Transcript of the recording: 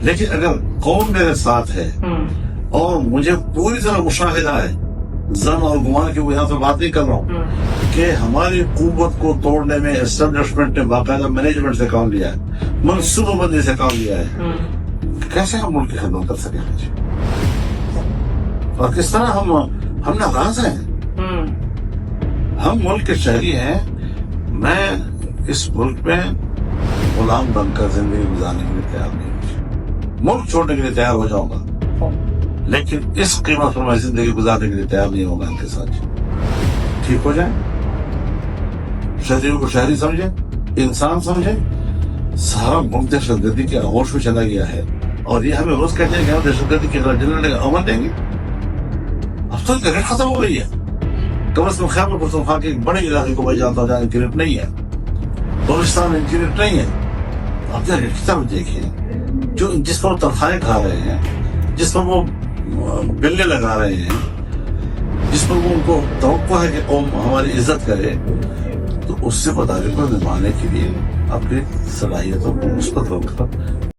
لیکن اگر قوم میرے ساتھ ہے اور مجھے پوری طرح مشاہدہ ہے، زن اور گمان کی وجہ سے بات نہیں کر رہا ہوں، کہ ہماری قوت کو توڑنے میں اسٹیبلشمنٹ نے باقاعدہ مینجمنٹ سے کام لیا ہے، منصوبہ بندی سے کام لیا ہے، کیسے ہم ملک کی خدمت کر سکیں گے؟ اور کس طرح ہم ناراض ہیں؟ ہم ملک کے شہری ہیں. میں اس ملک میں غلام بن کر زندگی گزارنے کے لیے تیار نہیں ہوں. ملک چھوڑنے کے لیے تیار ہو جاؤں گا، لیکن اس قیمت پر میں زندگی گزارنے کے لیے تیار نہیں ہوگا ان کے ساتھ. ٹھیک ہو جائے، شہریوں کو شہری سمجھے، انسان سمجھے. سارا ملک دہشت گردی کے آغوش میں چلا گیا ہے، اور یہ ہمیں روز کہتے ہیں کہ ہم دہشت گردی کے خلاف جنرل کا امن دیں گے. اب تو گریٹ ختم ہو گئی ہے. کم از کم خیبر پختونخوا کے ایک بڑے علاقے کو میں جانتا ہوں جہاں گریٹ نہیں ہے، بلوچستان میں گریٹ نہیں ہے. آپ گریٹ کی طرف دیکھیں، جس پر وہ تنخواہیں کھا رہے ہیں، جس پر وہ بلے لگا رہے ہیں، جس پر وہ ان کو توقع ہے کہ قوم ہماری عزت کرے، تو اس سے متعلق نبھانے کے لیے اپنی صلاحیتوں کو مثبت وقت پر